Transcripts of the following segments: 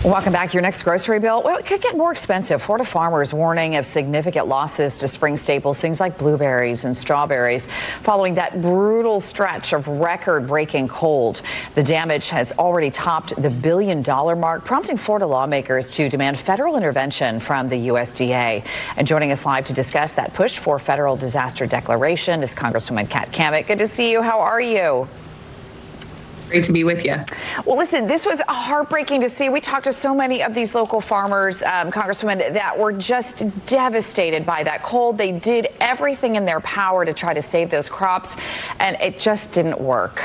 Welcome back. Your next grocery bill, well, it could get more expensive. Florida farmers warning of significant losses to spring staples, things like blueberries and strawberries, following that brutal stretch of record-breaking cold. The damage has already topped the $1 billion mark, prompting Florida lawmakers to demand federal intervention from the USDA. And joining us live to discuss that push for federal disaster declaration is Congresswoman Cammack. Good to see you. How are you? Great to be with you. Well, listen, this was heartbreaking to see. We talked to so many of these local farmers, Congresswomen, that were just devastated by that cold. They did everything in their power to try to save those crops, and it just didn't work.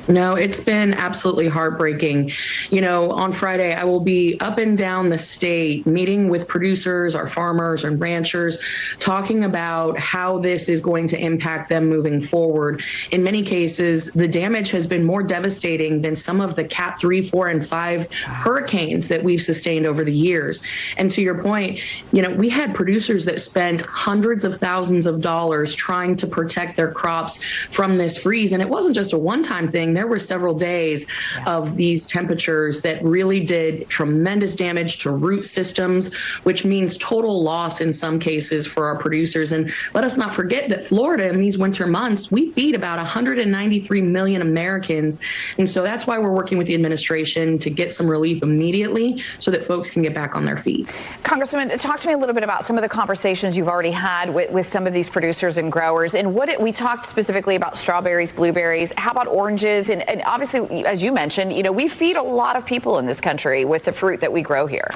No, it's been absolutely heartbreaking. You know, on Friday, I will be up and down the state meeting with producers, our farmers and ranchers, talking about how this is going to impact them moving forward. In many cases, the damage has been more devastating than some of the Cat 3, 4, and 5 hurricanes that we've sustained over the years. And to your point, you know, we had producers that spent hundreds of thousands of dollars trying to protect their crops from this freeze. And it wasn't just a one-time thing. There were several days of these temperatures that really did tremendous damage to root systems, which means total loss in some cases for our producers. And let us not forget that Florida in these winter months, we feed about 193 million Americans. And so that's why we're working with the administration to get some relief immediately so that folks can get back on their feet. Congresswoman, talk to me a little bit about some of the conversations you've already had with some of these producers and growers. And we talked specifically about strawberries, blueberries. How about oranges? And obviously, as you mentioned, you know, we feed a lot of people in this country with the fruit that we grow here.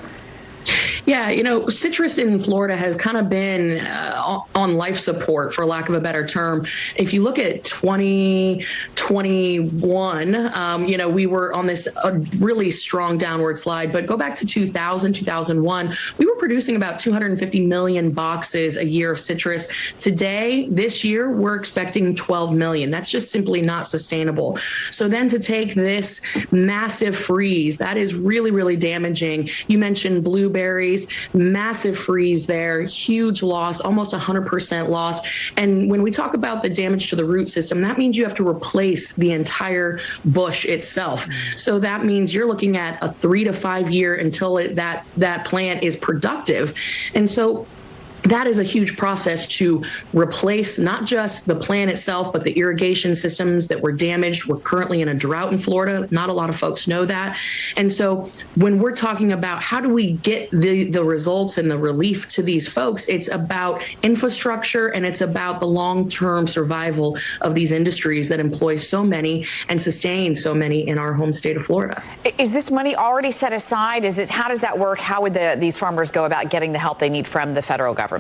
Yeah, you know, citrus in Florida has kind of been on life support, for lack of a better term. If you look at 2021, you know, we were on this really strong downward slide. But go back to 2000, 2001, we were producing about 250 million boxes a year of citrus. Today, this year, we're expecting 12 million. That's just simply not sustainable. So then to take this massive freeze, that is really, really damaging. You mentioned blueberries. Massive freeze there, huge loss, almost 100% loss. And when we talk about the damage to the root system, that means you have to replace the entire bush itself. So that means you're looking at a 3 to 5 year until that plant is productive. And so that is a huge process to replace not just the plant itself, but the irrigation systems that were damaged. We're currently in a drought in Florida. Not a lot of folks know that. And so when we're talking about how do we get the results and the relief to these folks, it's about infrastructure and it's about the long-term survival of these industries that employ so many and sustain so many in our home state of Florida. Is this money already set aside? How does that work? How would these farmers go about getting the help they need from the federal government?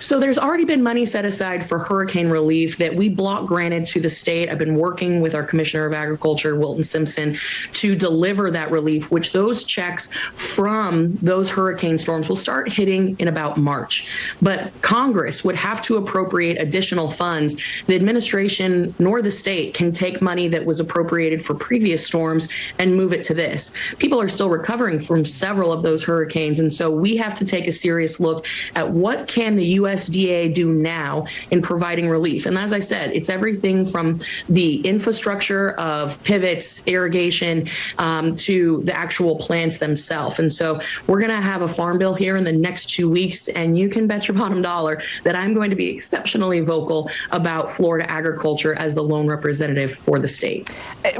So there's already been money set aside for hurricane relief that we block granted to the state. I've been working with our Commissioner of Agriculture, Wilton Simpson, to deliver that relief, which those checks from those hurricane storms will start hitting in about March. But Congress would have to appropriate additional funds. The administration nor the state can take money that was appropriated for previous storms and move it to this. People are still recovering from several of those hurricanes. And so we have to take a serious look at what can the USDA do now in providing relief. And as I said, it's everything from the infrastructure of pivots, irrigation, to the actual plants themselves. And so we're going to have a farm bill here in the next 2 weeks, and you can bet your bottom dollar that I'm going to be exceptionally vocal about Florida agriculture as the lone representative for the state.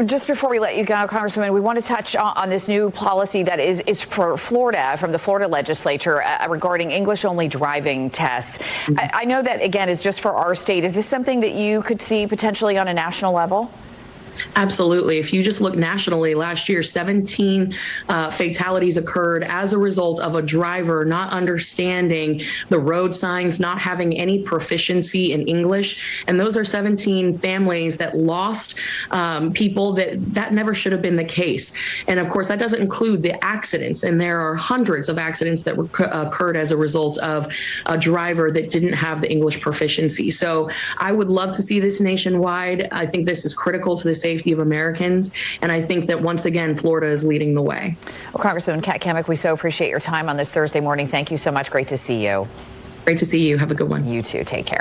Just before we let you go, Congresswoman, we want to touch on this new policy that is for Florida, from the Florida legislature, regarding English-only driving tests. I know that, again, is just for our state. Is this something that you could see potentially on a national level? Absolutely. If you just look nationally, last year, 17 fatalities occurred as a result of a driver not understanding the road signs, not having any proficiency in English. And those are 17 families that lost people that never should have been the case. And of course, that doesn't include the accidents. And there are hundreds of accidents that occurred as a result of a driver that didn't have the English proficiency. So I would love to see this nationwide. I think this is critical to the safety of Americans. And I think that once again, Florida is leading the way. Well, Congresswoman Cammack, we so appreciate your time on this Thursday morning. Thank you so much. Great to see you. Great to see you. Have a good one. You too. Take care.